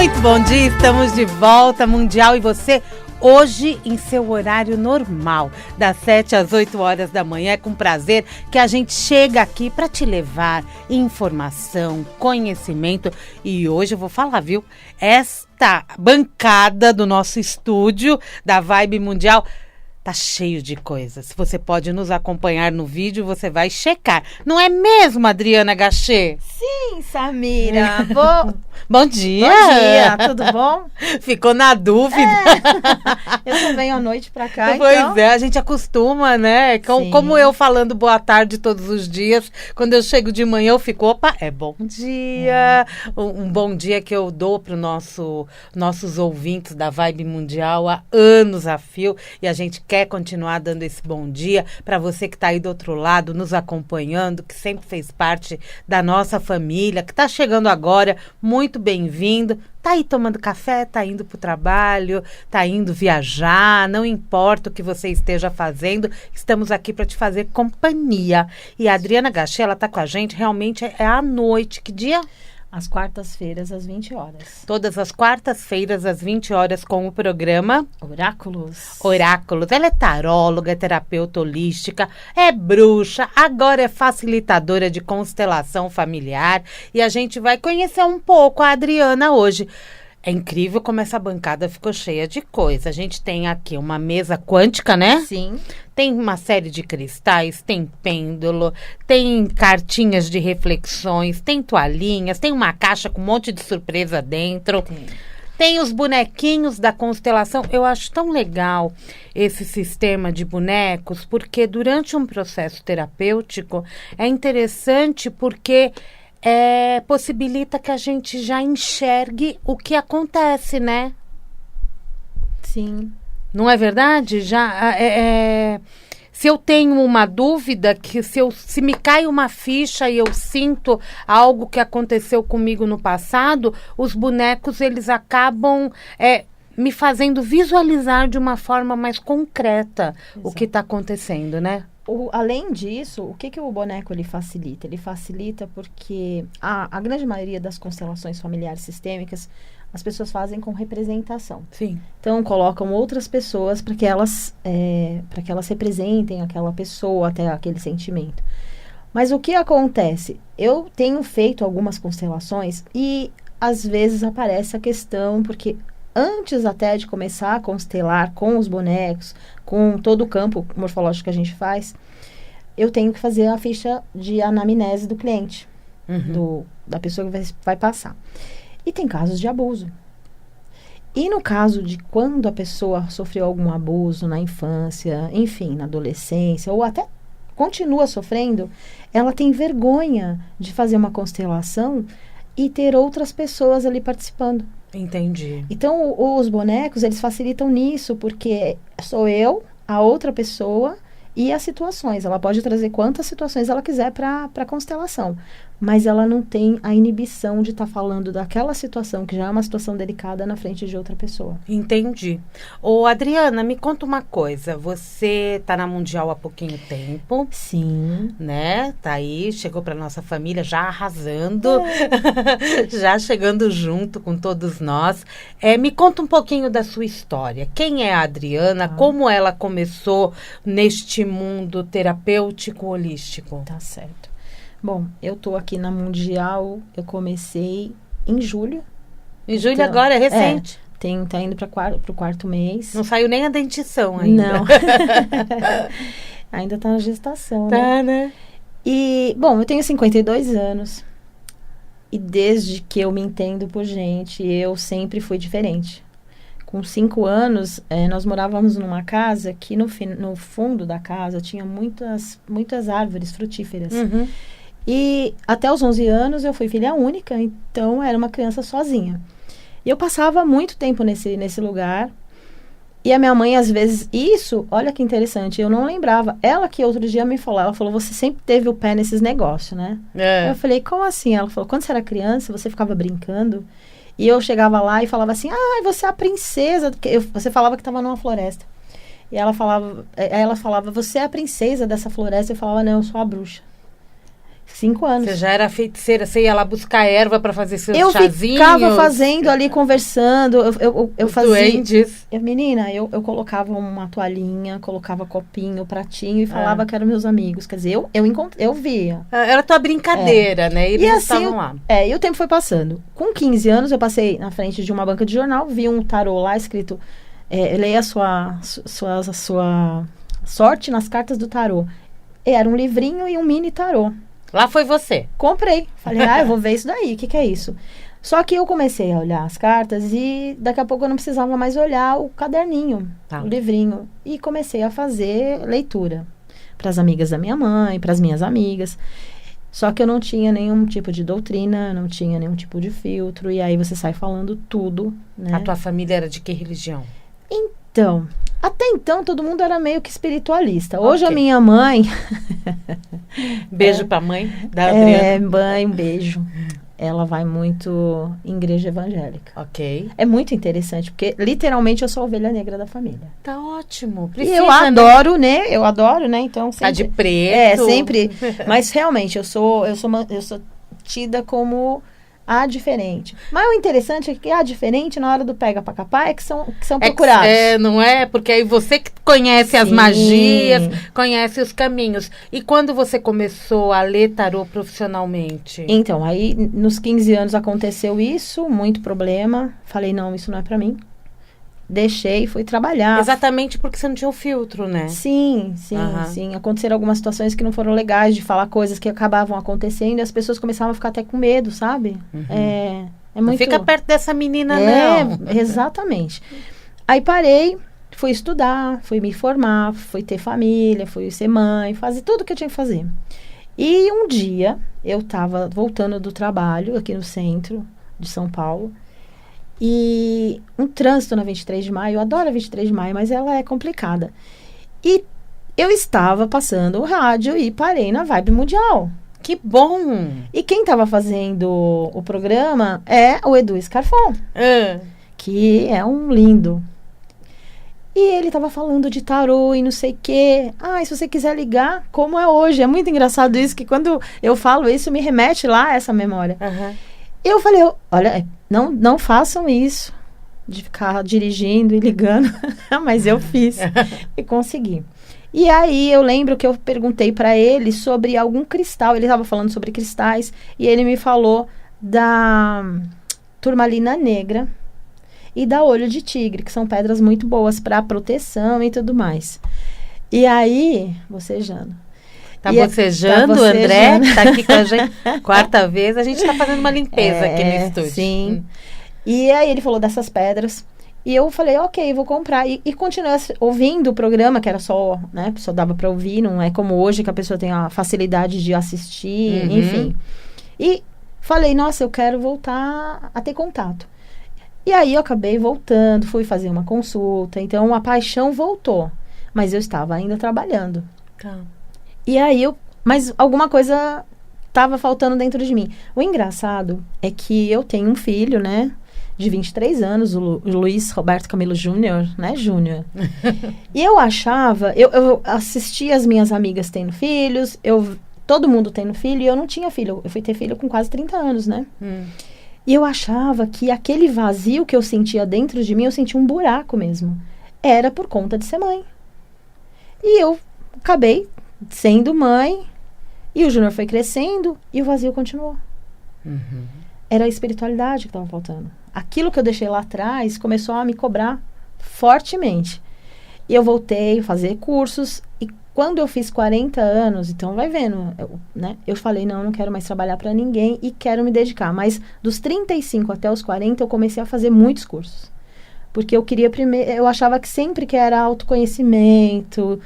Muito bom dia, estamos de volta, Mundial e você, hoje em seu horário normal, das 7 às 8 horas da manhã. É com prazer que a gente chega aqui para te levar informação, conhecimento. E hoje eu vou falar, viu? Esta bancada do nosso estúdio da Vibe Mundial tá cheio de coisas. Você pode nos acompanhar no vídeo, você vai checar. Não é mesmo, Adriana Gachê? Sim, Samira. Bom dia. Bom dia, tudo bom? Ficou na dúvida. Eu só venho à noite pra cá, Pois então. é, a gente acostuma, né? Como eu falando boa tarde todos os dias, quando eu chego de manhã eu fico, opa, é bom dia. Um bom dia que eu dou para nossos ouvintes da Vibe Mundial há anos a fio, e a gente quer continuar dando esse bom dia para você que está aí do outro lado, nos acompanhando, que sempre fez parte da nossa família, que está chegando agora, muito bem-vindo. Tá aí tomando café, tá indo pro trabalho, tá indo viajar, não importa o que você esteja fazendo, estamos aqui para te fazer companhia. E a Adriana Gachê, ela tá com a gente, realmente é à noite. Que dia? Às quartas-feiras, às 20 horas. Todas as quartas-feiras, às 20 horas, com o programa Oráculos. Ela é taróloga, é terapeuta holística, é bruxa, agora é facilitadora de constelação familiar. E a gente vai conhecer um pouco a Adriana hoje. É incrível como essa bancada ficou cheia de coisa. A gente tem aqui uma mesa quântica, né? Sim. Tem uma série de cristais, tem pêndulo, tem cartinhas de reflexões, tem toalhinhas, tem uma caixa com um monte de surpresa dentro. Tem os bonequinhos da constelação. Eu acho tão legal esse sistema de bonecos, porque durante um processo terapêutico é interessante porque possibilita que a gente já enxergue o que acontece, né? Sim. Não é verdade? Se eu tenho uma dúvida, se me cai uma ficha e eu sinto algo que aconteceu comigo no passado, os bonecos, eles acabam me fazendo visualizar de uma forma mais concreta o que está acontecendo, né? Além disso, o que o boneco ele facilita? Ele facilita porque a grande maioria das constelações familiares sistêmicas, as pessoas fazem com representação. Sim. Então, colocam outras pessoas para que elas representem aquela pessoa, até aquele sentimento. Mas o que acontece? Eu tenho feito algumas constelações e, às vezes, aparece a questão, porque antes até de começar a constelar com os bonecos, com todo o campo morfológico que a gente faz, eu tenho que fazer a ficha de anamnese do cliente, da pessoa que vai passar. E tem casos de abuso. E no caso de quando a pessoa sofreu algum abuso na infância, enfim, na adolescência, ou até continua sofrendo, ela tem vergonha de fazer uma constelação e ter outras pessoas ali participando. Entendi. Então, os bonecos, eles facilitam nisso, porque sou eu, a outra pessoa e as situações. Ela pode trazer quantas situações ela quiser para a constelação, mas ela não tem a inibição de estar falando daquela situação, que já é uma situação delicada, na frente de outra pessoa. Entendi. Ô, Adriana, me conta uma coisa. Você tá na Mundial há pouquinho tempo. Sim. Né? Tá aí, chegou pra nossa família já arrasando, já chegando junto com todos nós. Me conta um pouquinho da sua história. Quem é a Adriana? Como ela começou neste mundo terapêutico holístico? Tá certo. Bom, eu tô aqui na Mundial, eu comecei em julho. Em julho então, agora, é recente. Tá indo pro quarto mês. Não saiu nem a dentição ainda. Não. Ainda tá na gestação, tá, né? E, bom, eu tenho 52 anos. E desde que eu me entendo por gente, eu sempre fui diferente. Com 5 anos, nós morávamos numa casa que no fundo da casa tinha muitas árvores frutíferas. E até os 11 anos eu fui filha única, então era uma criança sozinha. E eu passava muito tempo nesse lugar. E a minha mãe, às vezes, olha que interessante, eu não lembrava. Ela que outro dia me falou, ela falou, você sempre teve o pé nesses negócios, né? Eu falei, como assim? Ela falou, quando você era criança, você ficava brincando. E eu chegava lá e falava assim, você é a princesa. Você falava que estava numa floresta. E ela falava, você é a princesa dessa floresta. Eu falava, não, eu sou a bruxa. 5 anos. Você já era feiticeira, você ia lá buscar erva para fazer seus chazinhos? Eu ficava fazendo ali, conversando, eu fazia... Duendes. Menina, eu colocava uma toalhinha, colocava copinho, pratinho e falava que eram meus amigos. Quer dizer, eu via. Era tua brincadeira, né? E eles estavam lá. E o tempo foi passando. Com 15 anos, eu passei na frente de uma banca de jornal, vi um tarô lá escrito, leia a sua sorte nas cartas do tarô. Era um livrinho e um mini tarô. Lá foi você. Comprei. Falei, eu vou ver isso daí. O que é isso? Só que eu comecei a olhar as cartas e daqui a pouco eu não precisava mais olhar o caderninho, o livrinho. E comecei a fazer leitura para as amigas da minha mãe, para as minhas amigas. Só que eu não tinha nenhum tipo de doutrina, não tinha nenhum tipo de filtro. E aí você sai falando tudo, né? A tua família era de que religião? Então, até então todo mundo era meio que espiritualista. Hoje a minha mãe... Beijo pra mãe da Adriana. Mãe, um beijo. Ela vai muito em igreja evangélica. Ok. É muito interessante, porque literalmente eu sou a ovelha negra da família. Tá ótimo. Precisa, e eu adoro, né? Eu adoro, né? Então, sempre... Tá de preto. Sempre. Mas realmente, eu sou tida como a diferente. Mas o interessante é que a diferente, na hora do pega pra capar, é que são procurados. Não é? Porque aí você que conhece as magias, conhece os caminhos. E quando você começou a ler tarô profissionalmente? Então, aí nos 15 anos aconteceu isso, muito problema. Falei, não, isso não é pra mim. Deixei e fui trabalhar. Exatamente porque você não tinha o filtro, né? Sim. Aconteceram algumas situações que não foram legais, de falar coisas que acabavam acontecendo e as pessoas começavam a ficar até com medo, sabe? É muito... Não fica perto dessa menina, não. Exatamente. Aí parei, fui estudar, fui me formar, fui ter família, fui ser mãe, fazer tudo o que eu tinha que fazer. E um dia, eu tava voltando do trabalho aqui no centro de São Paulo, e um trânsito na 23 de maio, eu adoro a 23 de maio, mas ela é complicada. E eu estava passando o rádio e parei na Vibe Mundial. Que bom! E quem estava fazendo o programa é o Edu Scarfon, que é um lindo. E ele estava falando de tarô e não sei o quê. Se você quiser ligar, como é hoje. É muito engraçado isso, que quando eu falo isso, me remete lá a essa memória. Eu falei, olha, não façam isso, de ficar dirigindo e ligando, mas eu fiz e consegui. E aí eu lembro que eu perguntei para ele sobre algum cristal, ele estava falando sobre cristais, e ele me falou da turmalina negra e da olho de tigre, que são pedras muito boas para proteção e tudo mais. E aí, bocejando. Tá bocejando, o André, que tá aqui com a gente, quarta vez, a gente tá fazendo uma limpeza aqui no estúdio. Sim. E aí ele falou dessas pedras, e eu falei, ok, vou comprar. E continuei ouvindo o programa, que era só, né, só dava pra ouvir, não é como hoje que a pessoa tem a facilidade de assistir, enfim. E falei, nossa, eu quero voltar a ter contato. E aí eu acabei voltando, fui fazer uma consulta, então a paixão voltou, mas eu estava ainda trabalhando. Tá. E aí mas alguma coisa estava faltando dentro de mim. O engraçado é que eu tenho um filho, né, de 23 anos, o Luiz Roberto Camilo Júnior, né, Júnior. E eu achava, eu assistia as minhas amigas tendo filhos, todo mundo tendo filho, e eu não tinha filho. Eu fui ter filho com quase 30 anos, né? E eu achava que aquele vazio que eu sentia dentro de mim, eu sentia um buraco mesmo. Era por conta de ser mãe. E eu acabei sendo mãe, e o Júnior foi crescendo, e o vazio continuou. Era a espiritualidade que estava faltando. Aquilo que eu deixei lá atrás começou a me cobrar fortemente. E eu voltei a fazer cursos, e quando eu fiz 40 anos, então vai vendo, eu falei, não quero mais trabalhar para ninguém e quero me dedicar. Mas dos 35 até os 40, eu comecei a fazer muitos cursos. Porque eu queria eu achava que sempre que era autoconhecimento,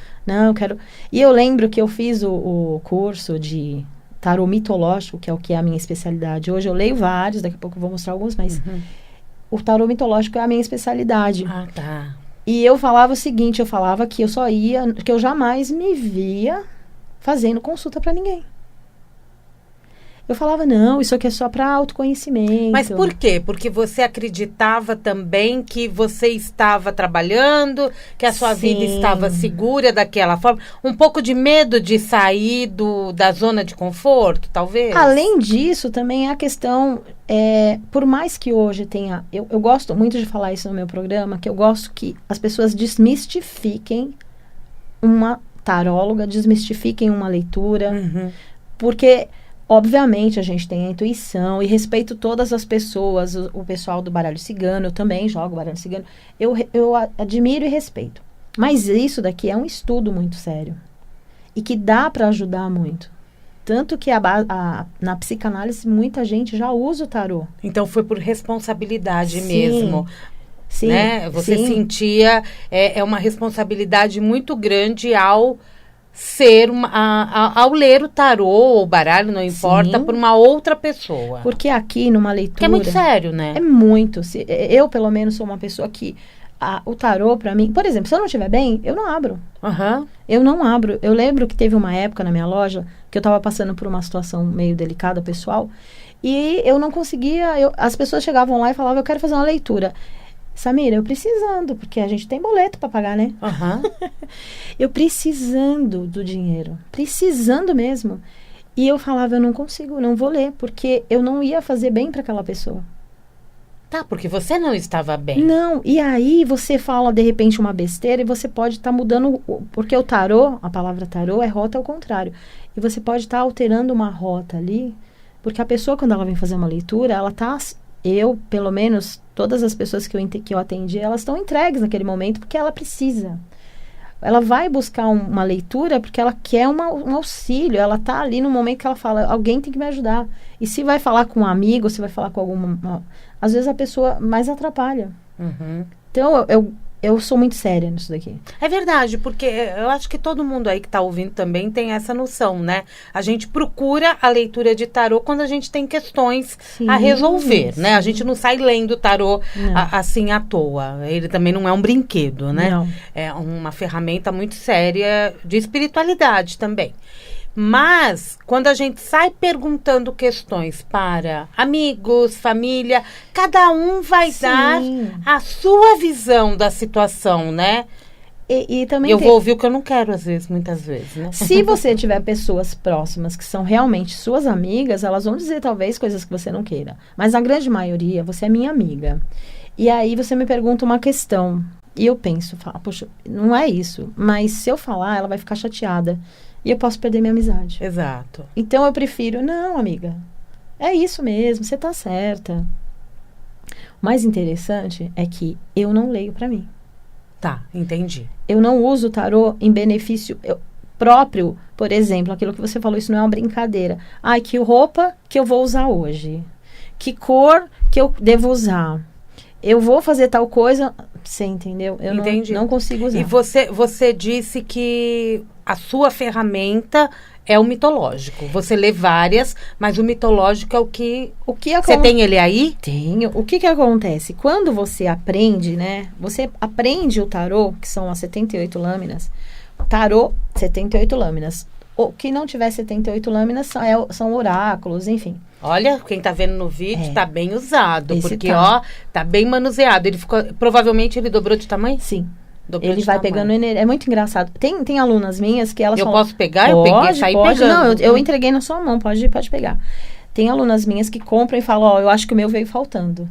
E eu lembro que eu fiz o curso de tarô mitológico, que é a minha especialidade. Hoje eu leio vários, daqui a pouco eu vou mostrar alguns, mas o tarô mitológico é a minha especialidade. Ah, tá. E eu falava o seguinte, eu falava que que eu jamais me via fazendo consulta para ninguém. Eu falava, não, isso aqui é só para autoconhecimento. Mas por quê? Porque você acreditava também que você estava trabalhando, que a sua vida estava segura daquela forma? Um pouco de medo de sair da zona de conforto, talvez? Além disso, também a questão, por mais que hoje tenha... Eu gosto muito de falar isso no meu programa, que eu gosto que as pessoas desmistifiquem uma taróloga, desmistifiquem uma leitura, porque... Obviamente, a gente tem a intuição e respeito todas as pessoas, o pessoal do baralho cigano, eu também jogo baralho cigano, eu admiro e respeito. Mas isso daqui é um estudo muito sério e que dá para ajudar muito. Tanto que na psicanálise muita gente já usa o tarô. Então foi por responsabilidade mesmo. Sim, né? Você sentia uma responsabilidade muito grande ao ao ler o tarô ou o baralho, não importa, por uma outra pessoa. Porque aqui numa leitura... Que é muito sério, né? É muito. Eu, pelo menos, sou uma pessoa que... o tarô, pra mim... Por exemplo, se eu não estiver bem, eu não abro. Eu não abro. Eu lembro que teve uma época na minha loja que eu tava passando por uma situação meio delicada, pessoal, e eu não conseguia... as pessoas chegavam lá e falavam, eu quero fazer uma leitura. Samira, eu precisando, porque a gente tem boleto para pagar, né? Eu precisando do dinheiro, precisando mesmo. E eu falava, eu não consigo, não vou ler, porque eu não ia fazer bem para aquela pessoa. Tá, porque você não estava bem. Não, e aí você fala de repente uma besteira e você pode estar mudando, porque o tarô, a palavra tarô é rota ao contrário. E você pode estar alterando uma rota ali, porque a pessoa quando ela vem fazer uma leitura, ela tá... Eu, pelo menos, todas as pessoas que eu atendi, elas estão entregues naquele momento porque ela precisa. Ela vai buscar uma leitura porque ela quer um auxílio. Ela está ali no momento que ela fala, alguém tem que me ajudar. E se vai falar com um amigo, se vai falar com alguma... Às vezes a pessoa mais atrapalha. Então, eu sou muito séria nisso daqui. É verdade, porque eu acho que todo mundo aí que está ouvindo também tem essa noção, né? A gente procura a leitura de tarô quando a gente tem questões a resolver, né? A gente não sai lendo tarô assim à toa. Ele também não é um brinquedo, né? Não. É uma ferramenta muito séria de espiritualidade também. Mas, quando a gente sai perguntando questões para amigos, família, cada um vai dar a sua visão da situação, né? E também eu vou ouvir o que eu não quero, muitas vezes, né? Se você tiver pessoas próximas que são realmente suas amigas, elas vão dizer talvez coisas que você não queira. Mas na grande maioria, você é minha amiga. E aí você me pergunta uma questão. E eu penso, poxa, não é isso. Mas se eu falar, ela vai ficar chateada. E eu posso perder minha amizade. Exato. Então eu prefiro, não, amiga, é isso mesmo, você tá certa. O mais interessante é que eu não leio pra mim. Tá, entendi. Eu não uso o tarô em benefício próprio, por exemplo, aquilo que você falou, isso não é uma brincadeira. Ai, que roupa que eu vou usar hoje? Que cor que eu devo usar? Eu vou fazer tal coisa, você entendeu? Eu não consigo usar. E você disse que a sua ferramenta é o mitológico. Você lê várias, mas o mitológico é o que... Você tem ele aí? Tenho. O que acontece? Quando você aprende, né? Você aprende o tarô, que são as 78 lâminas. Tarô, 78 lâminas. O que não tiver 78 lâminas são oráculos, enfim. Olha, quem tá vendo no vídeo tá bem usado. Porque, tá bem manuseado. Provavelmente ele dobrou de tamanho? Sim. Ele vai pegando energia. É muito engraçado. Tem alunas minhas que elas falam... Eu posso pegar? Eu peguei, saí pegando. Não, eu entreguei na sua mão. Pode pegar. Tem alunas minhas que compram e falam, eu acho que o meu veio faltando.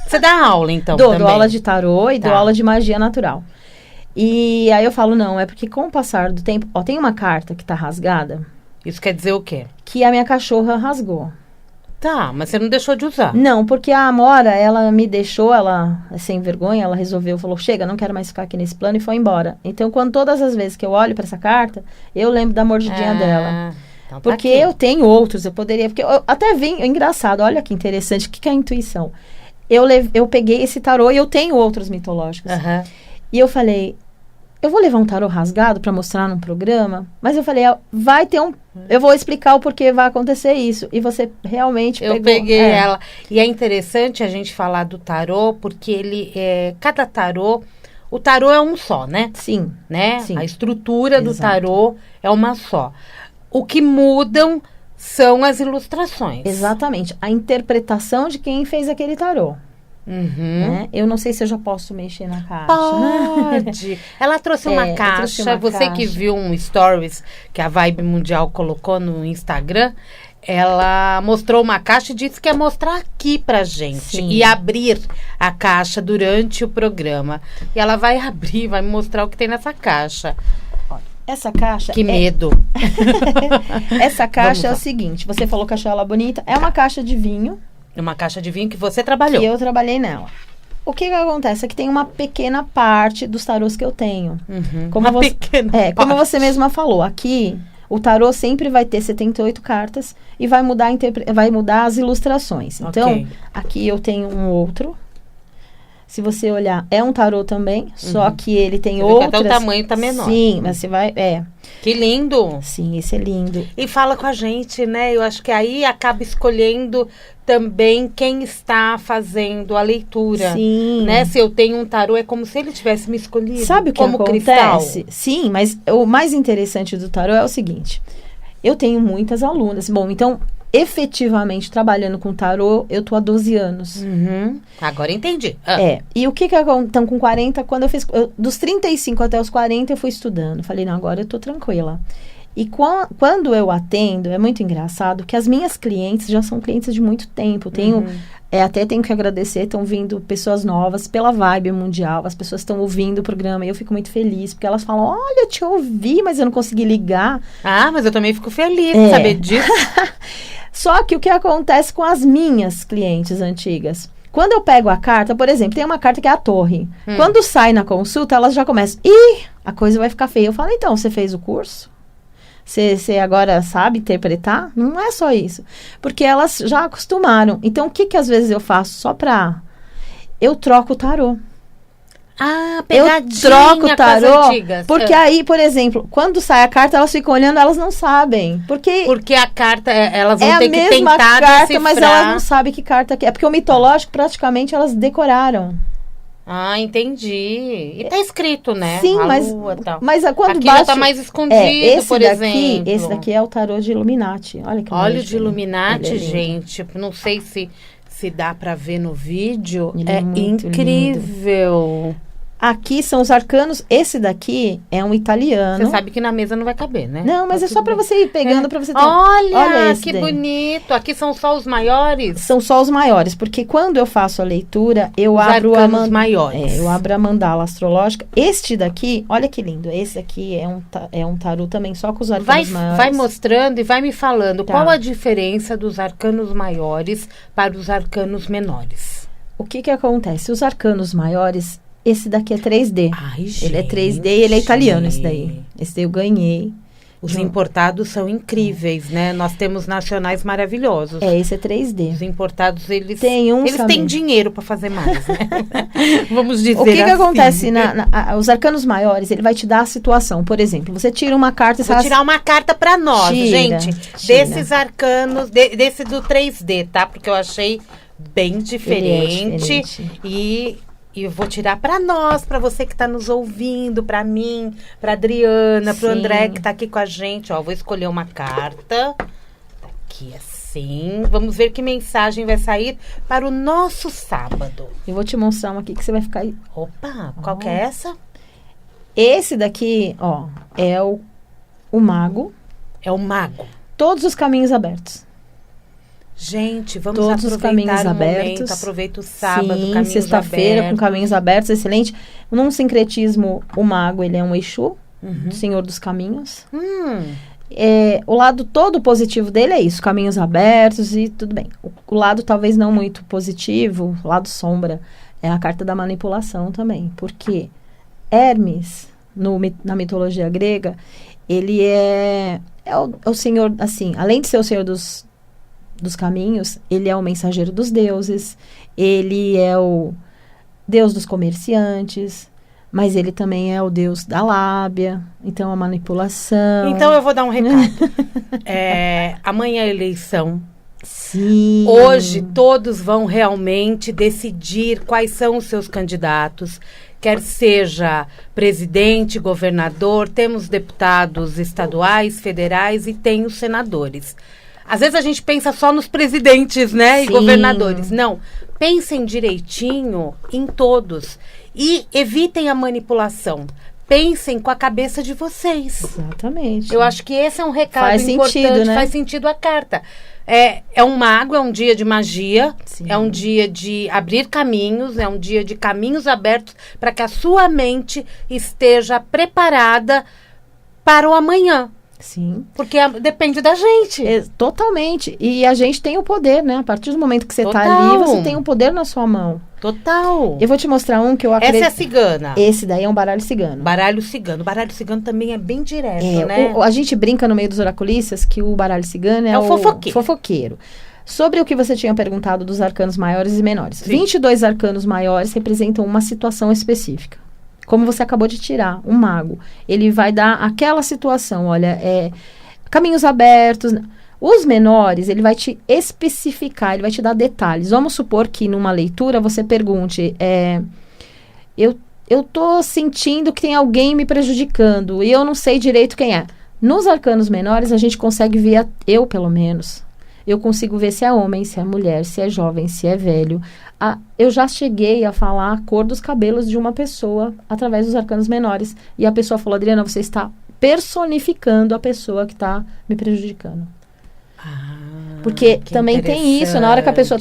Você dá aula, então, dou aula de tarô e dou aula de magia natural. E aí eu falo, não, é porque com o passar do tempo... tem uma carta que tá rasgada. Isso quer dizer o quê? Que a minha cachorra rasgou. Tá, mas você não deixou de usar. Não, porque a Amora, ela me deixou, ela, sem vergonha, ela resolveu, falou, chega, não quero mais ficar aqui nesse plano e foi embora. Então, todas as vezes que eu olho para essa carta, eu lembro da mordidinha dela. Então tá porque aqui. Eu tenho outros, eu poderia, porque eu até vim, engraçado, olha que interessante, o que é a intuição? Eu peguei esse tarô e eu tenho outros mitológicos. E eu falei, eu vou levar um tarô rasgado para mostrar num programa, mas eu falei, vai ter eu vou explicar o porquê vai acontecer isso. E você realmente pegou. Eu peguei ela. E é interessante a gente falar do tarô, porque cada tarô, o tarô é um só, né? Sim. Né? Sim. A estrutura do tarô é uma só. O que mudam são as ilustrações. Exatamente. A interpretação de quem fez aquele tarô. Né? Eu não sei se eu já posso mexer na caixa. Pode. Ela trouxe uma caixa. Você que viu um stories que a Vibe Mundial colocou no Instagram, ela mostrou uma caixa e disse que ia mostrar aqui pra gente. Sim. E abrir a caixa durante o programa. E ela vai abrir, vai me mostrar o que tem nessa caixa. Essa caixa... Que medo. Essa caixa é o seguinte, você falou que achou ela bonita. É uma caixa de vinho. É uma caixa de vinho que você trabalhou. Que eu trabalhei nela. O que acontece? É que tem uma pequena parte dos tarôs que eu tenho. Como uma pequena parte. Como você mesma falou, aqui o tarô sempre vai ter 78 cartas e vai mudar as ilustrações. Então, aqui eu tenho um outro. Se você olhar, é um tarô também, só que ele tem outras... Até o tamanho tá menor. Sim, mas você vai... Que lindo! Sim, esse é lindo. E fala com a gente, né? Eu acho que aí acaba escolhendo também quem está fazendo a leitura. Sim. Né? Se eu tenho um tarô, é como se ele tivesse me escolhido. Sabe o que como acontece? Cristal. Sim, mas o mais interessante do tarô é o seguinte. Eu tenho muitas alunas. Bom, então... efetivamente trabalhando com tarô, eu tô há 12 anos. Agora entendi. E o que então com 40, quando eu fiz, dos 35 até os 40 eu fui estudando. Falei, não, agora eu tô tranquila. E quando eu atendo, é muito engraçado que as minhas clientes já são clientes de muito tempo. Até tenho que agradecer, estão vindo pessoas novas pela Vibe Mundial, as pessoas estão ouvindo o programa e eu fico muito feliz, porque elas falam, olha, eu te ouvi, mas eu não consegui ligar. Ah, mas eu também fico feliz de saber disso. Só que o que acontece com as minhas clientes antigas? Quando eu pego a carta, por exemplo, tem uma carta que é a torre. Quando sai na consulta, elas já começam, a coisa vai ficar feia. Eu falo, então, você fez o curso? Você agora sabe interpretar? Não é só isso. Porque elas já acostumaram. Então, o que às vezes eu faço só pra... Eu troco o tarô. Pegadinha. Eu troco o tarô, porque aí, por exemplo, quando sai a carta, elas ficam olhando, elas não sabem. Porque a carta, elas vão ter que tentar carta, decifrar. Mas elas não sabem que carta que é. Porque o mitológico, praticamente, elas decoraram. Entendi. E tá escrito, né? Sim, mas quando aqui já tá mais escondido, por exemplo. Esse daqui é o tarô de Illuminati. Olha que Olha o de Illuminati, gente. Não sei se dá pra ver no vídeo. É incrível. Lindo. Aqui são os arcanos. Esse daqui é um italiano. Você sabe que na mesa não vai caber, né? Não, mas é só pra você ir pegando, pra você ter... Olha que bonito. Aqui são só os maiores? São só os maiores, porque quando eu faço a leitura, eu abro arcanos maiores. Eu abro a mandala astrológica. Este daqui, olha que lindo. Esse aqui é um tarô também, só com os arcanos maiores. Vai mostrando e vai me falando qual a diferença dos arcanos maiores para os arcanos menores. O que acontece? Os arcanos maiores... Esse daqui é 3D. Ele é 3D e ele é italiano, esse daí. Esse daí eu ganhei. Os importados são incríveis, né? Nós temos nacionais maravilhosos. Esse é 3D. Os importados, eles têm têm dinheiro para fazer mais, né? Vamos dizer o que assim. Que acontece? Os arcanos maiores, ele vai te dar a situação. Por exemplo, você tira uma carta... Vou tirar uma carta para nós, gente. Desses arcanos, desse do 3D, tá? Porque eu achei bem diferente. E eu vou tirar para nós, para você que está nos ouvindo, para mim, para Adriana, para o André que está aqui com a gente. Vou escolher uma carta. Tá aqui assim. Vamos ver que mensagem vai sair para o nosso sábado. Eu vou te mostrar uma aqui que você vai ficar... Opa, qual que é essa? Esse daqui, é o mago. É o mago. Todos os caminhos abertos. Gente, vamos todos os caminhos abertos. Momento, aproveita o sábado, caminhos sexta-feira com caminhos abertos, excelente. Num sincretismo, o mago, ele é um Exu, Senhor dos Caminhos. O lado todo positivo dele é isso, caminhos abertos e tudo bem. O lado talvez não muito positivo, o lado sombra, é a carta da manipulação também. Porque Hermes, na mitologia grega, ele é o senhor, assim, além de ser o senhor dos caminhos, ele é o mensageiro dos deuses, ele é o deus dos comerciantes, mas ele também é o deus da lábia, então a manipulação. Então eu vou dar um recado. Amanhã é eleição. Sim. Hoje todos vão realmente decidir quais são os seus candidatos, quer seja presidente, governador, temos deputados estaduais, federais e tem os senadores. Às vezes a gente pensa só nos presidentes, né? E Sim. governadores. Não. Pensem direitinho em todos. E evitem a manipulação. Pensem com a cabeça de vocês. Exatamente. Eu acho que esse é um recado Faz importante. sentido, né? Faz sentido a carta. É um mago, é um dia de magia, Sim. é um dia de abrir caminhos, é um dia de caminhos abertos para que a sua mente esteja preparada para o amanhã. Sim. Porque depende da gente. Totalmente. E a gente tem o poder, né? A partir do momento que você tá Total. ali, você tem o poder na sua mão. Total. Eu vou te mostrar um que eu acredito. Essa é a cigana. Esse daí é um baralho cigano. Baralho cigano. Baralho cigano também é bem direto, né? A gente brinca no meio dos oraculistas que o baralho cigano é o fofoqueiro. Sobre o que você tinha perguntado dos arcanos maiores e menores. Sim. 22 arcanos maiores representam uma situação específica. Como você acabou de tirar, um mago. Ele vai dar aquela situação, olha, caminhos abertos. Os menores, ele vai te especificar, ele vai te dar detalhes. Vamos supor que numa leitura você pergunte, eu tô sentindo que tem alguém me prejudicando e eu não sei direito quem é. Nos arcanos menores, a gente consegue ver, eu pelo menos, eu consigo ver se é homem, se é mulher, se é jovem, se é velho. Eu já cheguei a falar a cor dos cabelos de uma pessoa através dos arcanos menores. E a pessoa falou, Adriana, você está personificando a pessoa que está me prejudicando. Porque também tem isso, na hora que a pessoa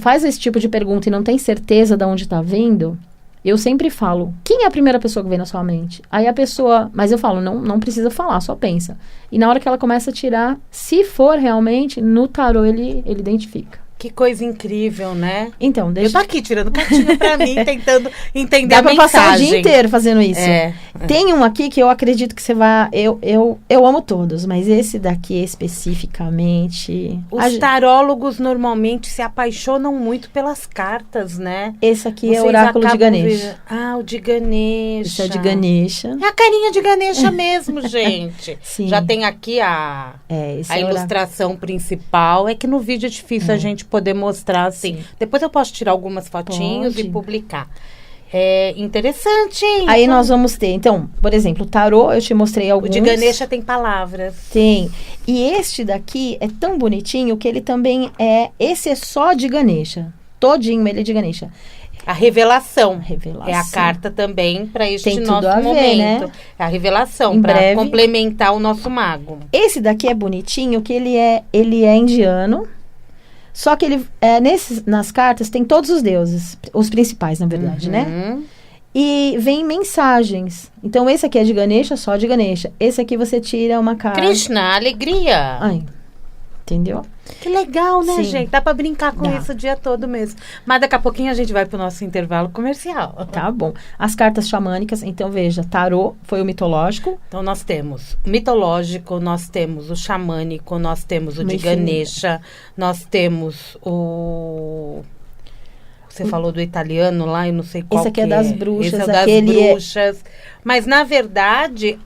faz esse tipo de pergunta e não tem certeza de onde está vindo, eu sempre falo, quem é a primeira pessoa que vem na sua mente? Aí a pessoa, mas eu falo, não precisa falar, só pensa. E na hora que ela começa a tirar, se for realmente, no tarô ele identifica. Que coisa incrível, né? Então, Eu tô aqui tirando cartinha pra mim, tentando entender Dá a pra mensagem. passar o dia inteiro fazendo isso. É. Tem um aqui que eu acredito que você vai... Eu amo todos, mas esse daqui especificamente... Os tarólogos normalmente se apaixonam muito pelas cartas, né? Esse aqui é o Vocês oráculo de acabam Ganesha. o de Ganesha. Esse é de Ganesha. É a carinha de Ganesha mesmo, gente. Sim. Já tem aqui a esse é o ilustração principal. É que no vídeo é difícil a gente poder mostrar assim. Sim. Depois eu posso tirar algumas fotinhos Pode. e publicar. É interessante, hein? Aí nós vamos ter, então, por exemplo, o tarô, eu te mostrei alguns. O de Ganesha tem palavras. Tem. E este daqui é tão bonitinho que ele também esse é só de Ganesha. Todinho ele é de Ganesha. A revelação. Revelação. É a carta também para este Tem tudo nosso a ver, momento. né? É a revelação, Em para breve. complementar o nosso mago. Esse daqui é bonitinho, que ele é indiano. Só que ele, nas cartas, tem todos os deuses. Os principais, na verdade, né? E vem mensagens. Então, esse aqui é de Ganesha, só de Ganesha. Esse aqui você tira uma carta. Krishna, alegria. Ai, entendeu? Que legal, né, Sim. gente? Dá para brincar com Dá. isso o dia todo mesmo. Mas daqui a pouquinho a gente vai pro nosso intervalo comercial. Tá bom. As cartas xamânicas, então veja, tarô foi o mitológico. Então, nós temos o mitológico, nós temos o xamânico, nós temos o de Ganesha, nós temos o... Você falou do italiano lá, eu não sei qual Esse aqui que é das bruxas. Esse é das bruxas. Mas, na verdade,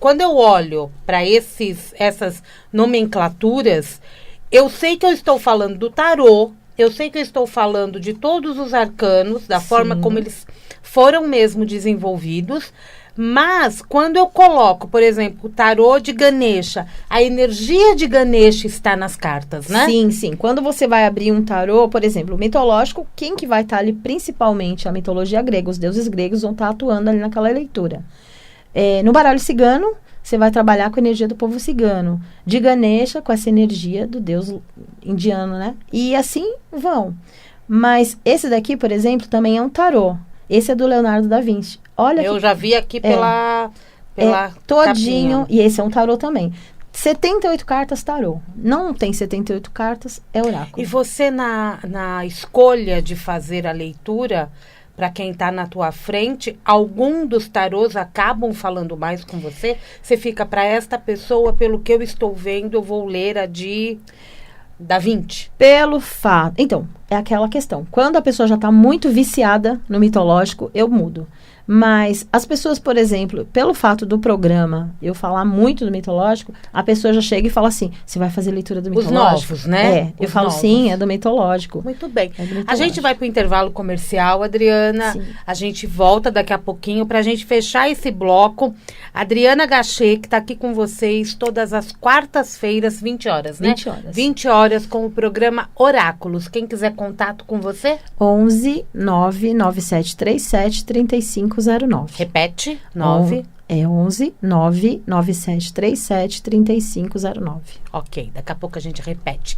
quando eu olho para essas nomenclaturas, eu sei que eu estou falando do tarô, eu sei que eu estou falando de todos os arcanos, da forma como eles foram mesmo desenvolvidos, mas quando eu coloco, por exemplo, o tarô de Ganesha, a energia de Ganesha está nas cartas, né? Sim, sim. Quando você vai abrir um tarô, por exemplo, o mitológico, quem que vai estar ali, principalmente a mitologia grega, os deuses gregos vão estar atuando ali naquela leitura. No baralho cigano, você vai trabalhar com a energia do povo cigano. De Ganesha, com essa energia do deus indiano, né? E assim vão. Mas esse daqui, por exemplo, também é um tarô. Esse é do Leonardo da Vinci. Olha eu já vi aqui pela todinho. capinha. E esse é um tarô também. 78 cartas tarô. Não tem 78 cartas, é oráculo. E você, na escolha de fazer a leitura, para quem está na tua frente, algum dos tarôs acabam falando mais com você? Você fica, para esta pessoa, pelo que eu estou vendo, eu vou ler a de Da Vinci. Pelo fato... Então, é aquela questão. Quando a pessoa já está muito viciada no mitológico, eu mudo. Mas as pessoas, por exemplo, pelo fato do programa eu falar muito do mitológico, a pessoa já chega e fala assim, você vai fazer leitura do mitológico? Os novos, né? Eu falo, sim, é do mitológico. Muito bem. É do mitológico. A gente vai para o intervalo comercial, Adriana. Sim. A gente volta daqui a pouquinho para a gente fechar esse bloco. Adriana Gachet, que está aqui com vocês todas as quartas-feiras, 20 horas, né? 20 horas. 20 horas com o programa Oráculos. Quem quiser contato com você? 11 99737 3509. Repete. 9. É 11 99737 3509. Ok, daqui a pouco a gente repete.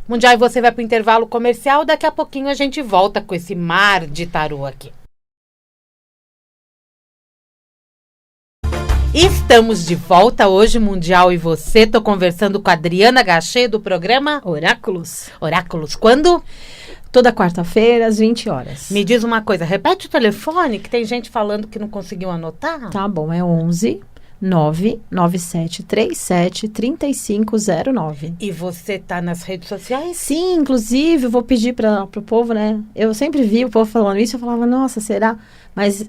Mundial, e você vai para o intervalo comercial. Daqui a pouquinho a gente volta com esse mar de tarô aqui. Estamos de volta hoje, Mundial e você. Estou conversando com a Adriana Gachet do programa Oráculos. Oráculos. Quando? Toda quarta-feira, às 20 horas. Me diz uma coisa, repete o telefone, que tem gente falando que não conseguiu anotar. Tá bom, é 11 99737 3509. E você tá nas redes sociais? Sim, inclusive, eu vou pedir para o povo, né? Eu sempre vi o povo falando isso, eu falava, nossa, será? Mas,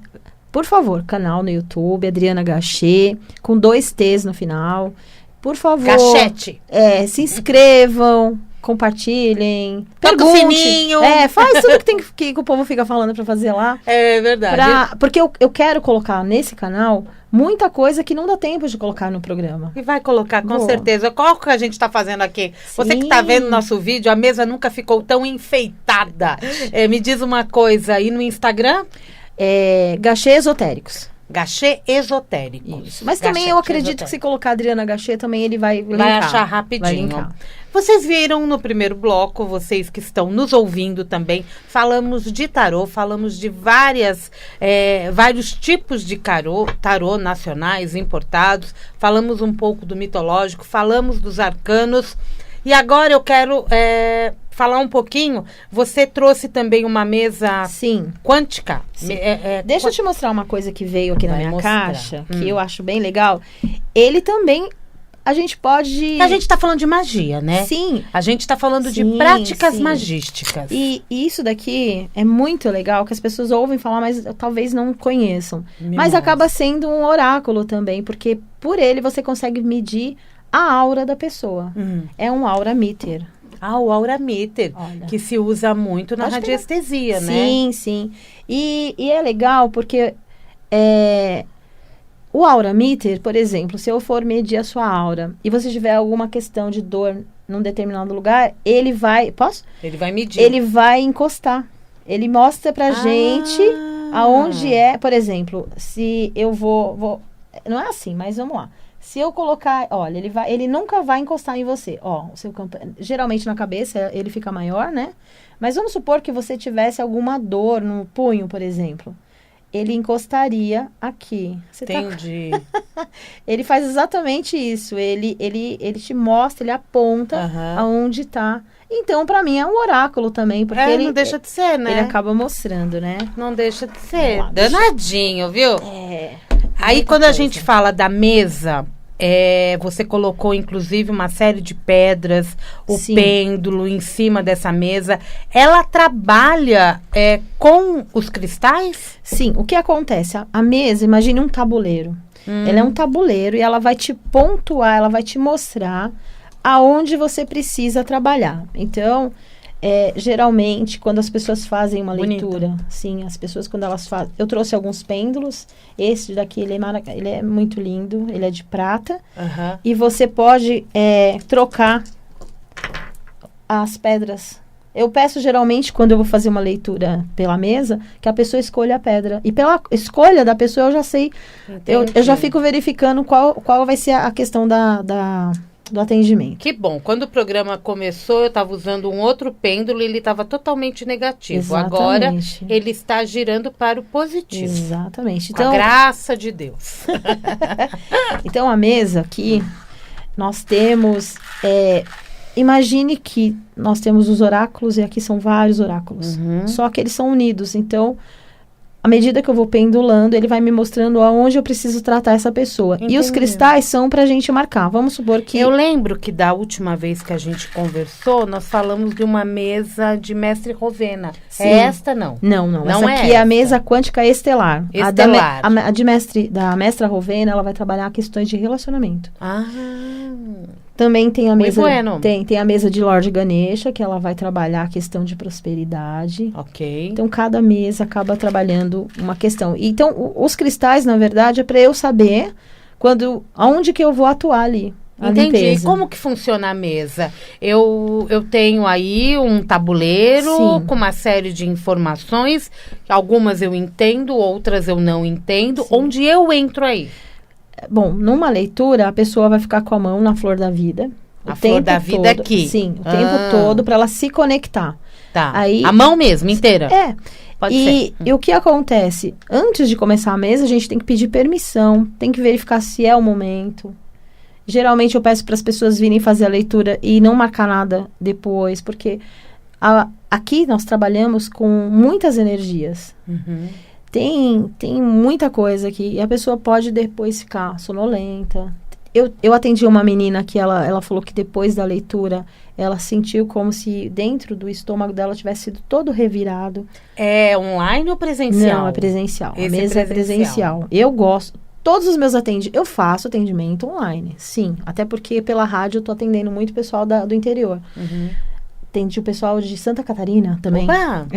por favor, canal no YouTube, Adriana Gachet, com 2 T's no final. Por favor. Gachete. Se inscrevam. Compartilhem, toca o sininho. Faz tudo que o povo fica falando pra fazer lá. É verdade. Porque eu quero colocar nesse canal muita coisa que não dá tempo de colocar no programa. E vai colocar, com certeza. Qual que a gente tá fazendo aqui? Sim. Você que tá vendo nosso vídeo, a mesa nunca ficou tão enfeitada. Me diz uma coisa, aí no Instagram? Gachet Esotéricos. Gachet Esotérico. Isso. Mas também eu acredito que se colocar Adriana Gachet, também ele vai linkar. Vai achar rapidinho. Vocês viram no primeiro bloco, vocês que estão nos ouvindo também, falamos de tarô, falamos de vários tipos de tarô nacionais, importados, falamos um pouco do mitológico, falamos dos arcanos. E agora eu quero falar um pouquinho. Você trouxe também uma mesa quântica. Sim. Deixa eu te mostrar uma coisa que veio aqui na minha caixa, que eu acho bem legal. Ele também, a gente pode... A gente está falando de magia, né? Sim. A gente está falando de práticas magísticas. E isso daqui é muito legal, que as pessoas ouvem falar, mas talvez não conheçam. Mas acaba sendo um oráculo também, porque por ele você consegue medir a aura da pessoa. É um aura meter. O aura meter, que se usa muito na radiestesia, né? Sim, sim. E é legal porque o aura meter, por exemplo, se eu for medir a sua aura e você tiver alguma questão de dor num determinado lugar, ele vai... Posso? Ele vai medir. Ele vai encostar. Ele mostra pra gente aonde por exemplo, se eu vou... Não é assim, mas vamos lá. Se eu colocar, olha, ele nunca vai encostar em você. O seu campo, geralmente na cabeça ele fica maior, né? Mas vamos supor que você tivesse alguma dor no punho, por exemplo. Ele encostaria aqui. Entendi. Ele faz exatamente isso. Ele te mostra, ele aponta aonde tá. Então, pra mim, é um oráculo também. Porque ele não deixa de ser, né? Ele acaba mostrando, né? Não deixa de ser. Danadinho, viu? Aí, quando coisa. A gente fala da mesa... você colocou, inclusive, uma série de pedras, o pêndulo em cima dessa mesa. Ela trabalha com os cristais? Sim. O que acontece? A mesa, imagine um tabuleiro. Ela é um tabuleiro e ela vai te pontuar, ela vai te mostrar aonde você precisa trabalhar. Então... geralmente, quando as pessoas fazem uma leitura, as pessoas quando elas fazem... Eu trouxe alguns pêndulos. Esse daqui, ele é muito lindo. Ele é de prata. E você pode trocar as pedras. Eu peço, geralmente, quando eu vou fazer uma leitura pela mesa, que a pessoa escolha a pedra. E pela escolha da pessoa, eu já sei... Eu já fico verificando qual vai ser a questão do atendimento. Que bom. Quando o programa começou, eu estava usando um outro pêndulo e ele estava totalmente negativo. Exatamente. Agora, ele está girando para o positivo. Exatamente. Então, a graça de Deus. Então, a mesa aqui, nós temos... imagine que nós temos os oráculos e aqui são vários oráculos. Só que eles são unidos. Então, à medida que eu vou pendulando, ele vai me mostrando aonde eu preciso tratar essa pessoa. Entendi. E os cristais são pra gente marcar. Vamos supor que... Eu lembro que da última vez que a gente conversou, nós falamos de uma mesa de mestre Rovena. Sim. É esta, não? Não. Não Essa é aqui é a essa. mesa quântica estelar. Estelar. A de da mestra Rovena, ela vai trabalhar questões de relacionamento. Ah. Também tem a Muito mesa... bueno. Tem a mesa de Lorde Ganesha, que ela vai trabalhar a questão de prosperidade. Ok. Então, cada mesa acaba trabalhando uma questão. Então, os cristais, na verdade, é para eu saber aonde que eu vou atuar ali. Entendi. Limpeza. E como que funciona a mesa? Eu tenho aí um tabuleiro Sim. com uma série de informações. Algumas eu entendo, outras eu não entendo. Sim. Onde eu entro aí? Bom, numa leitura, a pessoa vai ficar com a mão na flor da vida. A flor da vida aqui? Sim, o tempo todo, para ela se conectar. Tá. Aí, a mão mesmo, inteira? É. Pode ser. E o que acontece? Antes de começar a mesa, a gente tem que pedir permissão, tem que verificar se é o momento. Geralmente eu peço para as pessoas virem fazer a leitura e não marcar nada depois, porque aqui nós trabalhamos com muitas energias. Uhum. Tem muita coisa aqui e a pessoa pode depois ficar sonolenta. Eu atendi uma menina que ela falou que depois da leitura ela sentiu como se dentro do estômago dela tivesse sido todo revirado. É online ou presencial? Não, é presencial. Esse a mesa é presencial. Eu gosto. Todos os meus atendimentos, eu faço atendimento online, sim. Até porque pela rádio eu tô atendendo muito pessoal do interior. Uhum. Atendi o pessoal de Santa Catarina também. Opa!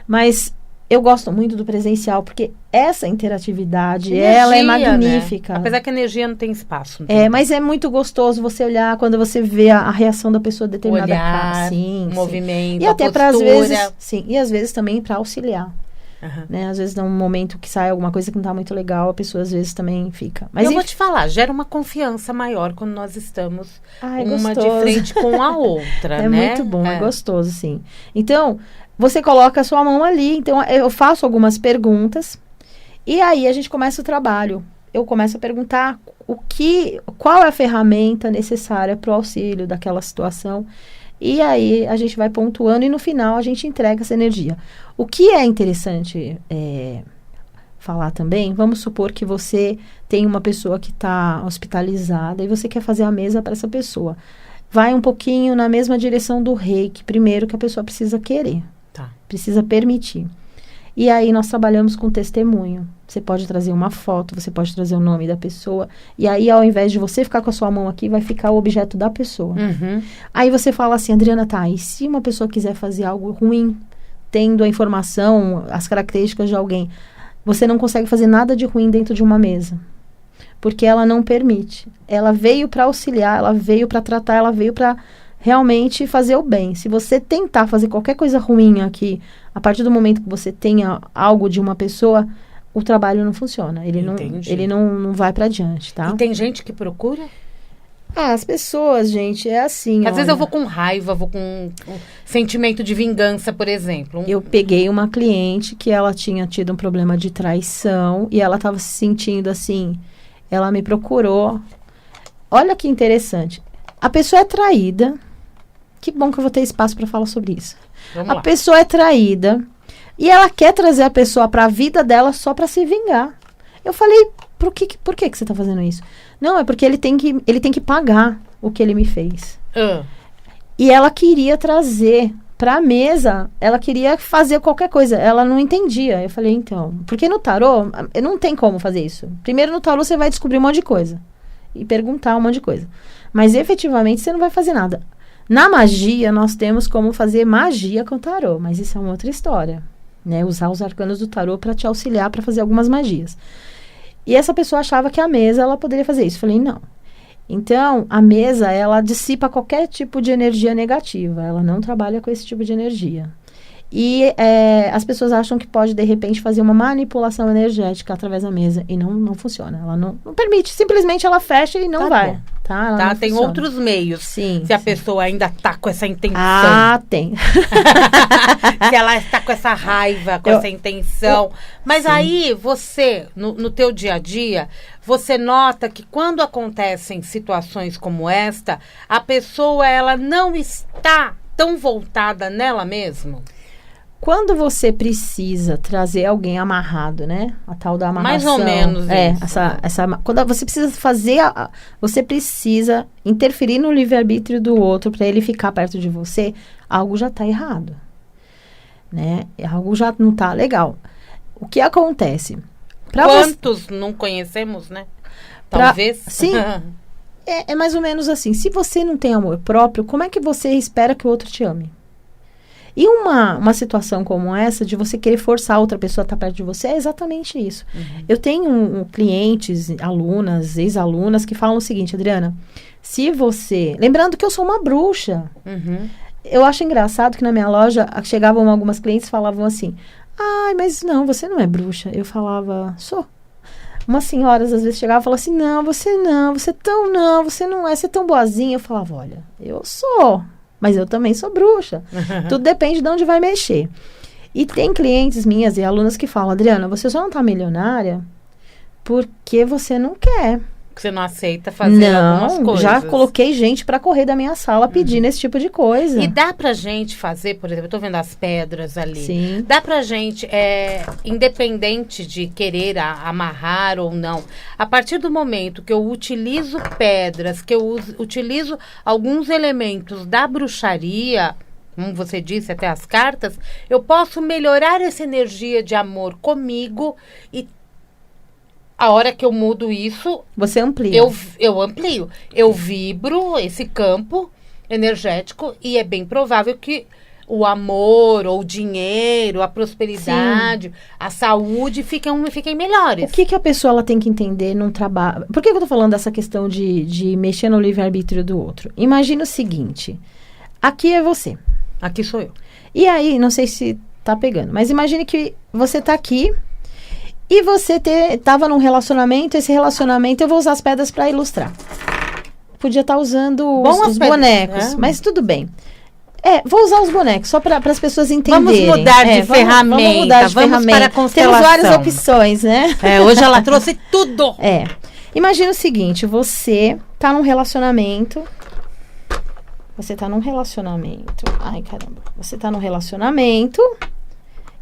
Mas eu gosto muito do presencial, porque essa interatividade, Energia, ela é magnífica. Né? Apesar que a energia não tem espaço. Não tem mas é muito gostoso você olhar quando você vê a reação da pessoa determinada. olhar, Sim, movimento, e até a para às postura. vezes, sim, e às vezes também para auxiliar. Uhum. Né? Às vezes, num momento que sai alguma coisa que não tá muito legal, a pessoa às vezes também fica. Mas eu vou te falar, gera uma confiança maior quando nós estamos é uma de gostoso. frente com a outra, É né? muito bom, é gostoso, sim. Então, você coloca a sua mão ali, então eu faço algumas perguntas e aí a gente começa o trabalho. Eu começo a perguntar qual é a ferramenta necessária para o auxílio daquela situação. E aí a gente vai pontuando e no final a gente entrega essa energia. O que é interessante falar também, vamos supor que você tem uma pessoa que está hospitalizada e você quer fazer a mesa para essa pessoa. Vai um pouquinho na mesma direção do reiki, primeiro que a pessoa precisa querer, precisa permitir. E aí nós trabalhamos com testemunho. Você pode trazer uma foto, você pode trazer o nome da pessoa. E aí, ao invés de você ficar com a sua mão aqui, vai ficar o objeto da pessoa. Uhum. Aí você fala assim, Adriana, e se uma pessoa quiser fazer algo ruim, tendo a informação, as características de alguém, você não consegue fazer nada de ruim dentro de uma mesa. Porque ela não permite. Ela veio para auxiliar, ela veio para tratar, ela veio para realmente fazer o bem. Se você tentar fazer qualquer coisa ruim aqui, a partir do momento que você tenha algo de uma pessoa, o trabalho não funciona. Ele não vai para adiante, tá? E tem gente que procura? As pessoas, gente, é assim. Às vezes eu vou com raiva, vou com um sentimento de vingança, por exemplo. Eu peguei uma cliente que ela tinha tido um problema de traição e ela estava se sentindo assim. Ela me procurou. Olha que interessante. A pessoa é traída. Que bom que eu vou ter espaço para falar sobre isso. Vamos lá. Pessoa é traída e ela quer trazer a pessoa para a vida dela só para se vingar. Eu falei, por que você está fazendo isso? Não, é porque ele tem que pagar o que ele me fez. E ela queria trazer para a mesa, ela queria fazer qualquer coisa. Ela não entendia. Eu falei, então, porque no tarô não tem como fazer isso. Primeiro no tarô você vai descobrir um monte de coisa e perguntar um monte de coisa. Mas efetivamente você não vai fazer nada. Na magia, nós temos como fazer magia com o tarô, mas isso é uma outra história, né? Usar os arcanos do tarô para te auxiliar para fazer algumas magias. E essa pessoa achava que a mesa, ela poderia fazer isso. Falei, não. Então, a mesa, ela dissipa qualquer tipo de energia negativa. Ela não trabalha com esse tipo de energia. E as pessoas acham que pode, de repente, fazer uma manipulação energética através da mesa. E não funciona. Ela não permite. Simplesmente ela fecha e não vai. Bom. Tá? Ela não tem funciona. outros meios. Sim. Se a pessoa ainda tá com essa intenção. Ah, tem. Se ela está com essa raiva, com essa intenção. Mas sim. Aí, você, no teu dia a dia, você nota que quando acontecem situações como esta, a pessoa, ela não está tão voltada nela mesma? Quando você precisa trazer alguém amarrado, né? A tal da amarração. Mais ou menos isso. Quando você precisa fazer, você precisa interferir no livre-arbítrio do outro para ele ficar perto de você, algo já está errado, né? Algo já não está legal. O que acontece? Quantos não conhecemos, né? Talvez. Sim. É mais ou menos assim. Se você não tem amor próprio, como é que você espera que o outro te ame? E uma situação como essa, de você querer forçar a outra pessoa a estar perto de você, é exatamente isso. Eu tenho clientes, alunas, ex-alunas, que falam o seguinte: Adriana, se você... Lembrando que eu sou uma bruxa. Eu acho engraçado que na minha loja, chegavam algumas clientes e falavam assim: ai, mas não, você não é bruxa. Eu falava: sou. Umas senhoras às vezes chegavam e falavam assim: não, você não é, você é tão boazinha. Eu falava: olha, eu sou, mas eu também sou bruxa. Tudo depende de onde vai mexer. E tem clientes minhas e alunas que falam: Adriana, você só não tá milionária porque você não quer. Que você não aceita fazer algumas coisas. Já coloquei gente para correr da minha sala pedindo esse tipo de coisa. E dá pra gente fazer, por exemplo, eu tô vendo as pedras ali. Sim. Dá pra gente, independente de querer amarrar ou não, a partir do momento que eu utilizo pedras, que eu utilizo alguns elementos da bruxaria, como você disse, até as cartas, eu posso melhorar essa energia de amor comigo e a hora que eu mudo isso... Você amplia. Eu amplio. Eu vibro esse campo energético e é bem provável que o amor, ou o dinheiro, a prosperidade, a saúde fiquem melhores. O que a pessoa ela tem que entender num trabalho... Por que eu tô falando dessa questão de mexer no livre-arbítrio do outro? Imagina o seguinte: aqui é você. Aqui sou eu. E aí, não sei se tá pegando, mas imagine que você tá aqui... E você tava num relacionamento, esse relacionamento, eu vou usar as pedras para ilustrar. Podia estar usando os bonecos, mas tudo bem. Vou usar os bonecos, só para as pessoas entenderem. Vamos mudar de ferramenta, vamos mudar de ferramenta. Para a constelação. Temos várias opções, né? Hoje ela trouxe tudo. Imagina o seguinte: você tá num relacionamento. Ai, caramba. Você tá num relacionamento.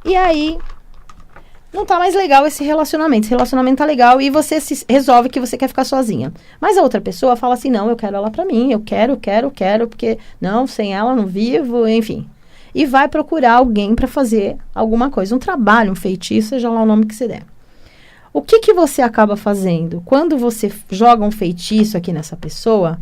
E aí... não tá mais legal esse relacionamento. Esse relacionamento tá legal e você resolve que você quer ficar sozinha. Mas a outra pessoa fala assim: não, eu quero ela pra mim. Eu quero, porque não, sem ela não vivo, enfim. E vai procurar alguém pra fazer alguma coisa. Um trabalho, um feitiço, seja lá o nome que você der. O que você acaba fazendo? Quando você joga um feitiço aqui nessa pessoa,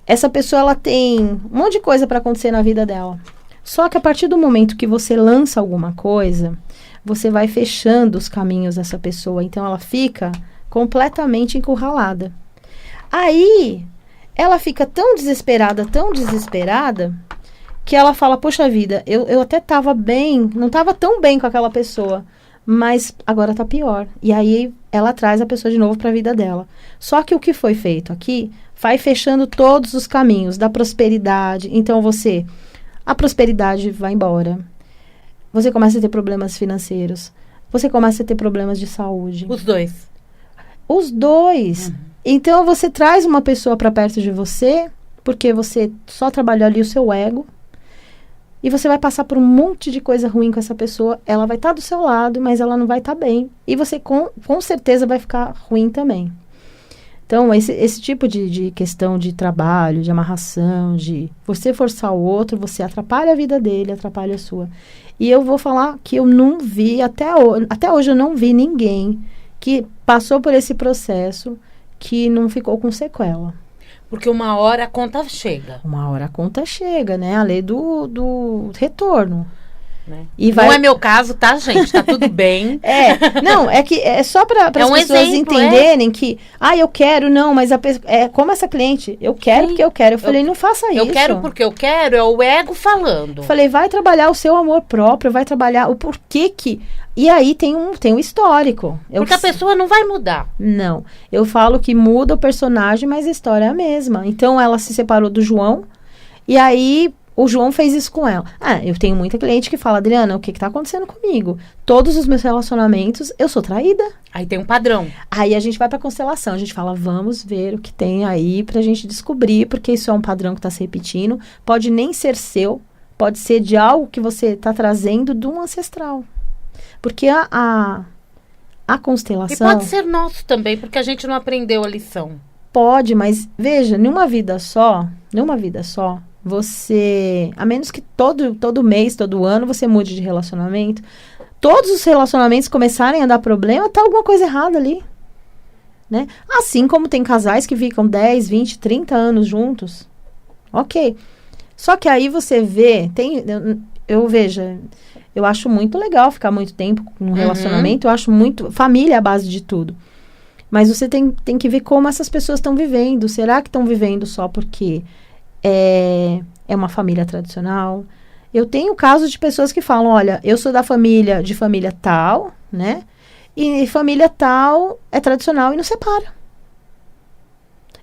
essa pessoa ela tem um monte de coisa pra acontecer na vida dela. Só que a partir do momento que você lança alguma coisa... você vai fechando os caminhos dessa pessoa. Então, ela fica completamente encurralada. Aí, ela fica tão desesperada, que ela fala: poxa vida, eu até estava bem, não estava tão bem com aquela pessoa, mas agora está pior. E aí, ela traz a pessoa de novo para a vida dela. Só que o que foi feito aqui, vai fechando todos os caminhos da prosperidade. Então, a prosperidade vai embora. Você começa a ter problemas financeiros. Você começa a ter problemas de saúde. Os dois. Então, você traz uma pessoa para perto de você, porque você só trabalhou ali o seu ego. E você vai passar por um monte de coisa ruim com essa pessoa. Ela vai estar do seu lado, mas ela não vai estar bem. E você, com certeza, vai ficar ruim também. Então, esse tipo de questão de trabalho, de amarração, de você forçar o outro, você atrapalha a vida dele, atrapalha a sua. E eu vou falar que eu não vi, até hoje eu não vi ninguém que passou por esse processo que não ficou com sequela. Porque uma hora a conta chega. Uma hora a conta chega, né? A lei do retorno. Né? Não é meu caso, tá, gente? Tá tudo bem. Não, é que é só para as pessoas entenderem que, eu quero, não, mas como essa cliente, eu quero porque eu quero. Eu falei, não faça isso. Eu quero porque eu quero, é o ego falando. Eu falei, vai trabalhar o seu amor próprio, vai trabalhar o porquê que... E aí tem um histórico. Porque a pessoa não vai mudar. Não. Eu falo que muda o personagem, mas a história é a mesma. Então, ela se separou do João, e aí... o João fez isso com ela. Eu tenho muita cliente que fala: Adriana, o que tá acontecendo comigo? Todos os meus relacionamentos, eu sou traída. Aí tem um padrão. Aí a gente vai pra constelação. A gente fala: vamos ver o que tem aí pra gente descobrir, porque isso é um padrão que tá se repetindo. Pode nem ser seu, pode ser de algo que você está trazendo de um ancestral. Porque a constelação... E pode ser nosso também, porque a gente não aprendeu a lição. Pode, mas veja, numa vida só, você... A menos que todo mês, todo ano, você mude de relacionamento. Todos os relacionamentos começarem a dar problema, tá alguma coisa errada ali. Né? Assim como tem casais que ficam 10, 20, 30 anos juntos. Ok. Só que aí você vê, eu acho muito legal ficar muito tempo num relacionamento, eu acho muito, família é a base de tudo. Mas você tem que ver como essas pessoas estão vivendo. Será que estão vivendo só porque é uma família tradicional? Eu tenho casos de pessoas que falam, olha, eu sou de família tal, né? E família tal é tradicional e não separa.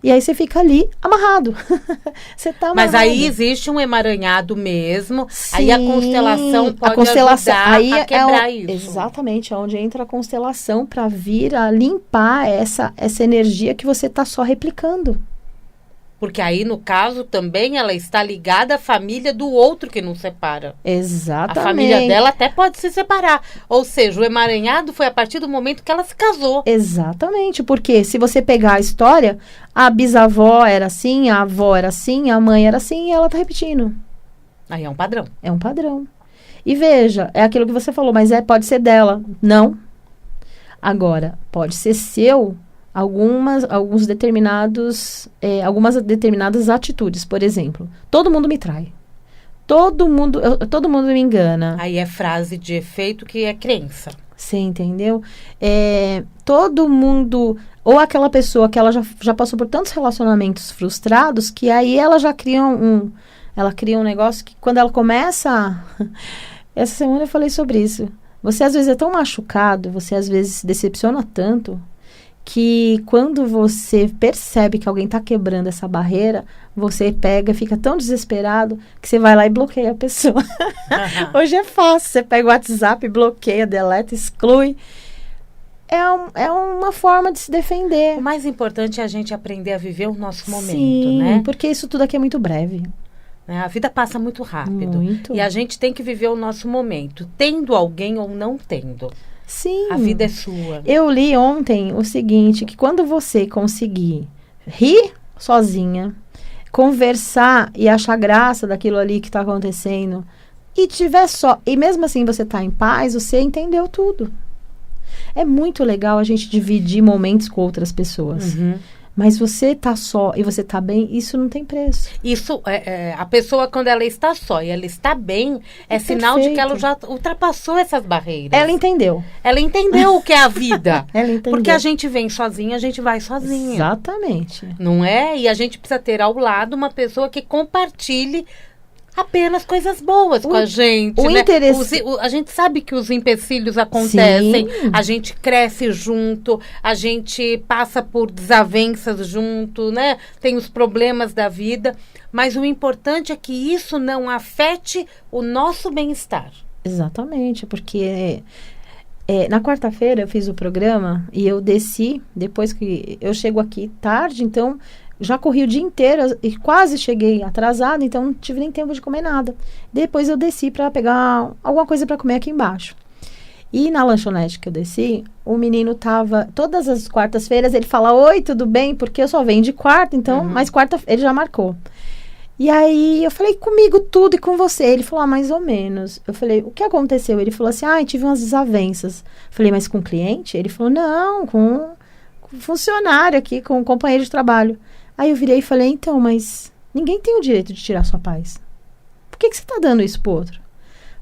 E aí você fica ali amarrado. Você tá amarrado. Mas aí existe um emaranhado mesmo. Sim, aí a constelação pode ajudar aí a quebrar isso. Exatamente, onde entra a constelação para vir a limpar essa energia que você tá só replicando. Porque aí, no caso, também ela está ligada à família do outro que não separa. Exatamente. A família dela até pode se separar. Ou seja, o emaranhado foi a partir do momento que ela se casou. Exatamente, porque se você pegar a história, a bisavó era assim, a avó era assim, a mãe era assim, e ela tá repetindo. Aí é um padrão. É um padrão. E veja, é aquilo que você falou, mas pode ser dela. Não. Agora, pode ser seu... algumas determinadas atitudes. Por exemplo, todo mundo me trai. Todo mundo me engana. Aí é frase de efeito que é crença. Você entendeu? Todo mundo... Ou aquela pessoa que ela já passou por tantos relacionamentos frustrados que aí ela já cria ela cria um negócio que quando ela começa... Essa semana eu falei sobre isso. Você às vezes é tão machucado, você às vezes se decepciona tanto... que quando você percebe que alguém está quebrando essa barreira, você fica tão desesperado que você vai lá e bloqueia a pessoa. Hoje é fácil, você pega o WhatsApp, bloqueia, deleta, exclui. É uma forma de se defender. O mais importante é a gente aprender a viver o nosso momento, Sim, né? porque isso tudo aqui é muito breve. A vida passa muito rápido. Muito. E a gente tem que viver o nosso momento, tendo alguém ou não tendo. Sim. A vida é sua. Eu li ontem o seguinte, que quando você conseguir rir sozinha, conversar e achar graça daquilo ali que está acontecendo, e mesmo assim você tá em paz, você entendeu tudo. É muito legal a gente dividir momentos com outras pessoas. Uhum. Mas você tá só e você tá bem, isso não tem preço. Isso, a pessoa, quando ela está só e ela está bem, é sinal de que ela já ultrapassou essas barreiras. Ela entendeu. Ela entendeu o que é a vida. Ela entendeu. Porque a gente vem sozinha, a gente vai sozinha. Exatamente. Não é? E a gente precisa ter ao lado uma pessoa que compartilhe apenas coisas boas com a gente, né? A gente sabe que os empecilhos acontecem, Sim. A gente cresce junto, a gente passa por desavenças junto, né? Tem os problemas da vida, mas o importante é que isso não afete o nosso bem-estar. Exatamente, porque na quarta-feira eu fiz o programa e eu desci, depois que eu chego aqui tarde, então... Já corri o dia inteiro e quase cheguei atrasada, então não tive nem tempo de comer nada. Depois eu desci para pegar alguma coisa para comer aqui embaixo. E na lanchonete que eu desci, o menino tava... Todas as quartas-feiras ele fala, oi, tudo bem? Porque eu só venho de quarta, então... Mas quarta ele já marcou. E aí eu falei, comigo tudo e com você. Ele falou, mais ou menos. Eu falei, o que aconteceu? Ele falou assim, tive umas desavenças. Eu falei, mas com cliente? Ele falou, não, com funcionário aqui, com companheiro de trabalho. Aí eu virei e falei, então, mas ninguém tem o direito de tirar sua paz. Por que você tá dando isso pro outro?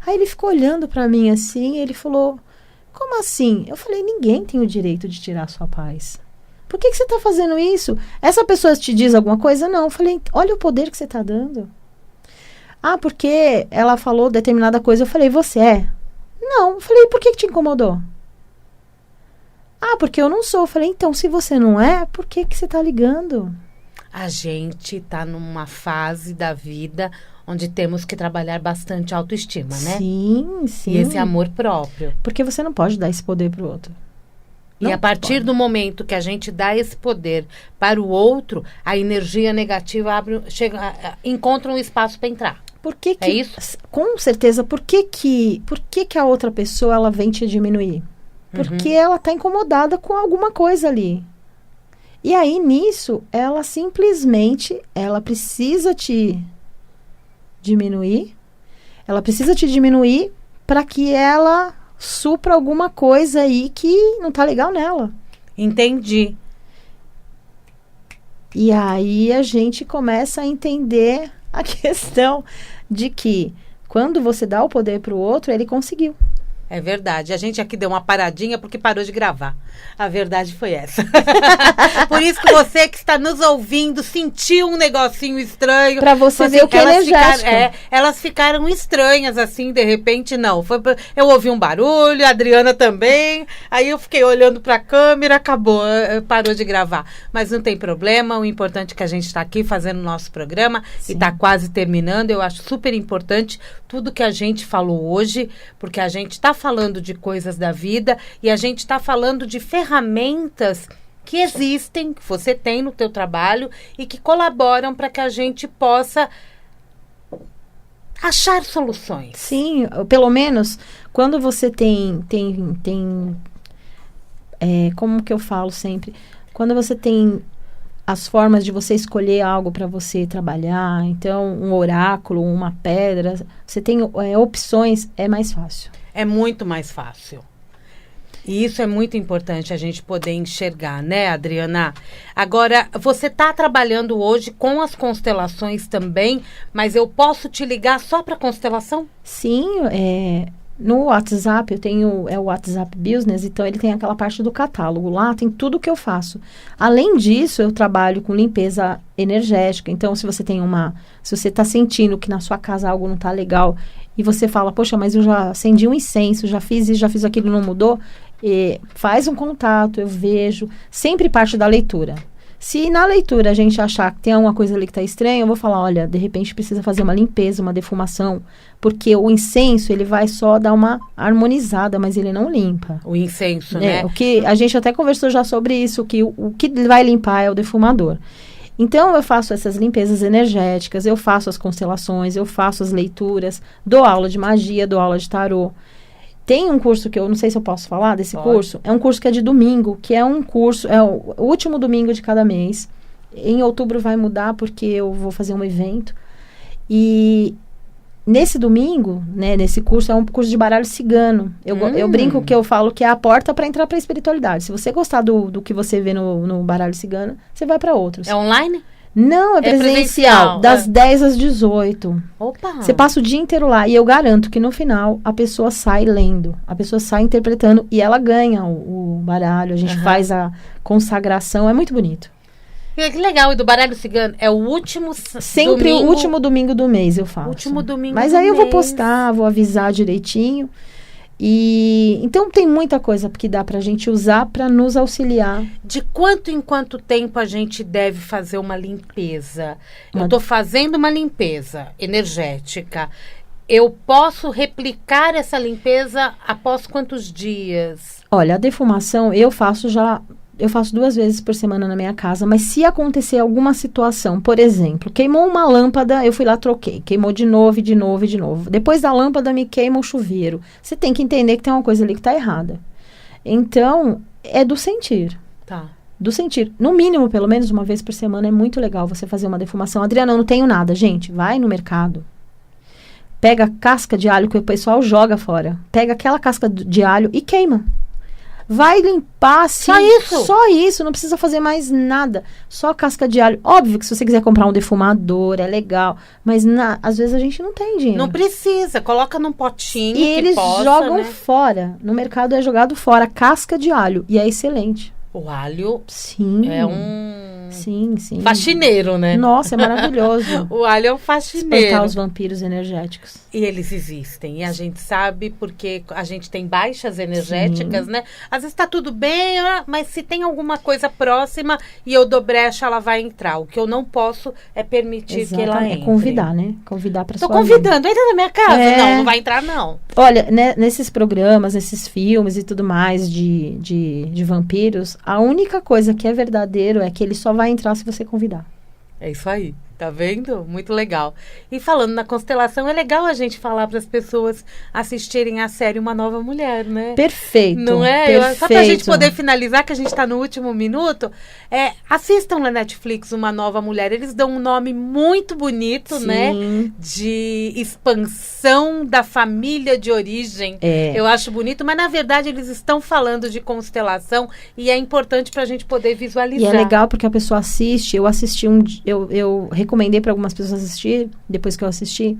Aí ele ficou olhando pra mim assim, e ele falou, como assim? Eu falei, ninguém tem o direito de tirar sua paz. Por que você tá fazendo isso? Essa pessoa te diz alguma coisa? Não. Eu falei, olha o poder que você tá dando. Porque ela falou determinada coisa. Eu falei, você é? Não. Eu falei, por que te incomodou? Porque eu não sou. Eu falei, então, se você não é, por que você tá ligando? A gente está numa fase da vida onde temos que trabalhar bastante autoestima, né? Sim, sim. E esse amor próprio. Porque você não pode dar esse poder pro outro. E a partir do momento que a gente dá esse poder para o outro, a energia negativa encontra um espaço para entrar. Por que É isso? Com certeza, por que a outra pessoa ela vem te diminuir? Porque ela está incomodada com alguma coisa ali. E aí, nisso, ela simplesmente, ela precisa te diminuir. Ela precisa te diminuir para que ela supra alguma coisa aí que não tá legal nela. Entendi. E aí a gente começa a entender a questão de que quando você dá o poder para o outro, ele conseguiu. É verdade. A gente aqui deu uma paradinha porque parou de gravar. A verdade foi essa. Por isso que você que está nos ouvindo sentiu um negocinho estranho. Para você ver o que é energético. Elas ficaram estranhas assim, de repente, não. Eu ouvi um barulho, a Adriana também. Aí eu fiquei olhando para a câmera, acabou, parou de gravar. Mas não tem problema, o importante é que a gente está aqui fazendo o nosso programa. Sim. E está quase terminando. Eu acho super importante tudo que a gente falou hoje, porque a gente está falando de coisas da vida e a gente está falando de ferramentas que existem, que você tem no teu trabalho e que colaboram para que a gente possa achar soluções. Sim, pelo menos quando você tem como que eu falo sempre, quando você tem as formas de você escolher algo para você trabalhar, então um oráculo, uma pedra, você tem opções, é mais fácil. É muito mais fácil. E isso é muito importante a gente poder enxergar, né, Adriana? Agora, você está trabalhando hoje com as constelações também, mas eu posso te ligar só para constelação? Sim, no WhatsApp, eu tenho o WhatsApp Business, então ele tem aquela parte do catálogo. Lá tem tudo que eu faço. Além disso, eu trabalho com limpeza energética. Então, se você está sentindo que na sua casa algo não está legal e você fala, poxa, mas eu já acendi um incenso, já fiz isso, já fiz aquilo, não mudou, faz um contato, eu vejo. Sempre parte da leitura. Se na leitura a gente achar que tem alguma coisa ali que está estranha, eu vou falar, olha, de repente precisa fazer uma limpeza, uma defumação, porque o incenso, ele vai só dar uma harmonizada, mas ele não limpa. O incenso, né? O que a gente até conversou já sobre isso, que o que vai limpar é o defumador. Então, eu faço essas limpezas energéticas, eu faço as constelações, eu faço as leituras, dou aula de magia, dou aula de tarô. Tem um curso que eu não sei se eu posso falar desse curso. É um curso que é de domingo, que é um curso, é o último domingo de cada mês. Em outubro vai mudar porque eu vou fazer um evento. E nesse domingo, né, nesse curso, é um curso de baralho cigano. Eu brinco que eu falo que é a porta para entrar para a espiritualidade. Se você gostar do que você vê no baralho cigano, você vai para outros. É online? Não, é presencial, das 10 às 18. Opa! Você passa o dia inteiro lá e eu garanto que no final a pessoa sai lendo, a pessoa sai interpretando e ela ganha o baralho, a gente faz a consagração, é muito bonito. Que legal, e do baralho cigano é o último Sempre domingo, o último domingo do mês eu faço. Último domingo Mas do aí eu mês. vou postar, vou avisar direitinho. E então tem muita coisa que dá pra gente usar para nos auxiliar. De quanto em quanto tempo a gente deve fazer uma limpeza? Eu estou fazendo uma limpeza energética. Eu posso replicar essa limpeza após quantos dias? Olha, a defumação eu faço 2 vezes por semana na minha casa, mas se acontecer alguma situação, por exemplo, queimou uma lâmpada, eu fui lá, troquei, queimou de novo, de novo, de novo. Depois da lâmpada me queima o chuveiro. Você tem que entender que tem uma coisa ali que está errada. Então, é do sentir. Tá. Do sentir. No mínimo, pelo menos uma vez por semana, é muito legal você fazer uma defumação. Adriana, eu não tenho nada. Gente, vai no mercado. Pega casca de alho que o pessoal joga fora. Pega aquela casca de alho e queima. Vai limpar, sim. Só isso? Só isso, não precisa fazer mais nada. Só casca de alho. Óbvio que se você quiser comprar um defumador, é legal. Mas às vezes a gente não tem dinheiro. Não precisa, coloca num potinho e eles jogam, né, né? fora. No mercado é jogado fora, casca de alho. E é excelente. O alho sim. É um... Sim. faxineiro, né? Nossa, é maravilhoso. O alho é um faxineiro. Espantar os vampiros energéticos. E eles existem. E a gente sabe porque a gente tem baixas energéticas, né? Às vezes tá tudo bem, mas se tem alguma coisa próxima e eu dou brecha, ela vai entrar. O que eu não posso é permitir que ela entre. É convidar, né? Convidar pra sua vida. Tô convidando. Entra na minha casa. Não vai entrar, não. Olha, né, nesses programas, nesses filmes e tudo mais de vampiros, a única coisa que é verdadeiro é que ele só vai entrar se você convidar. É isso aí. Tá vendo? Muito legal. E falando na constelação, é legal a gente falar para as pessoas assistirem a série Uma Nova Mulher, né? Perfeito. Não é? Perfeito. Só para a gente poder finalizar, que a gente está no último minuto, assistam na Netflix Uma Nova Mulher. Eles dão um nome muito bonito, Sim. né? De expansão da família de origem. Eu acho bonito, mas na verdade eles estão falando de constelação e é importante para a gente poder visualizar. E é legal porque a pessoa assiste. Eu assisti eu recomendei para algumas pessoas assistir, depois que eu assisti.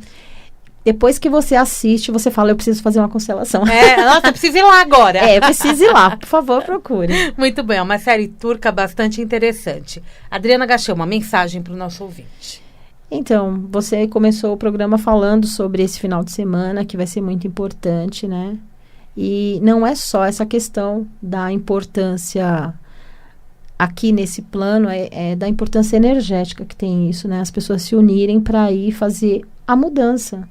Depois que você assiste, você fala, eu preciso fazer uma constelação. Nossa, eu preciso ir lá agora. Eu preciso ir lá. Por favor, procure. Muito bem, é uma série turca bastante interessante. Adriana Gachê, uma mensagem para o nosso ouvinte. Então, você começou o programa falando sobre esse final de semana, que vai ser muito importante, né? E não é só essa questão da importância aqui nesse plano, é da importância energética que tem isso, né? As pessoas se unirem para ir fazer a mudança.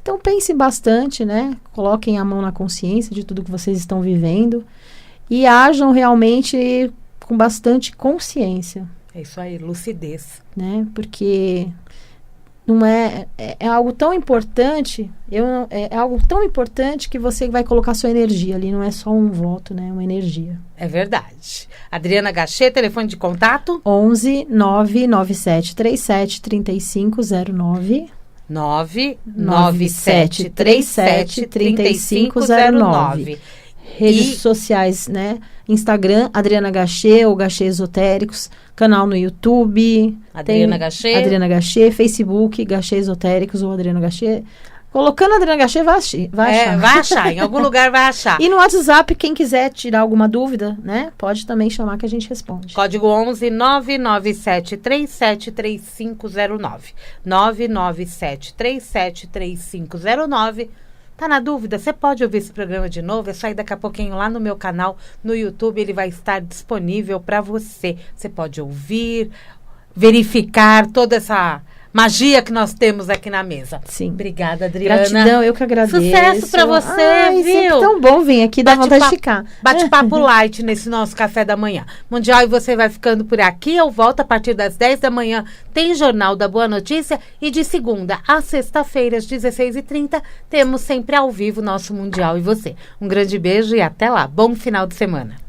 Então, pense bastante, né? Coloquem a mão na consciência de tudo que vocês estão vivendo e ajam realmente com bastante consciência. É isso aí, lucidez. Né? Porque não é algo tão importante, é algo tão importante que você vai colocar sua energia ali, não é só um voto, né? É uma energia. É verdade. Adriana Gachê, telefone de contato? 11 997 37 3509 997 37 3509. Redes sociais, né? Instagram, Adriana Gachê ou Gachê Esotéricos. Canal no YouTube. Adriana Gachê. Adriana Gachê. Facebook, Gachê Esotéricos ou Adriana Gachê. Colocando Adriana Gachê, vai achar. Vai achar, em algum lugar vai achar. E no WhatsApp, quem quiser tirar alguma dúvida, né? Pode também chamar que a gente responde. Código 11 997 37 3509. 997 37 3509. Tá na dúvida? Você pode ouvir esse programa de novo? É só ir daqui a pouquinho lá no meu canal, no YouTube, ele vai estar disponível para você. Você pode ouvir, verificar toda essa magia que nós temos aqui na mesa. Sim. Obrigada, Adriana. Gratidão, eu que agradeço. Sucesso pra você, viu? Sempre tão bom vir aqui, dá vontade de ficar. Bate-papo light nesse nosso café da manhã. Mundial, e você vai ficando por aqui. Eu volto a partir das 10 da manhã. Tem Jornal da Boa Notícia. E de segunda a sexta-feira, às 16h30, temos sempre ao vivo nosso Mundial e você. Um grande beijo e até lá. Bom final de semana.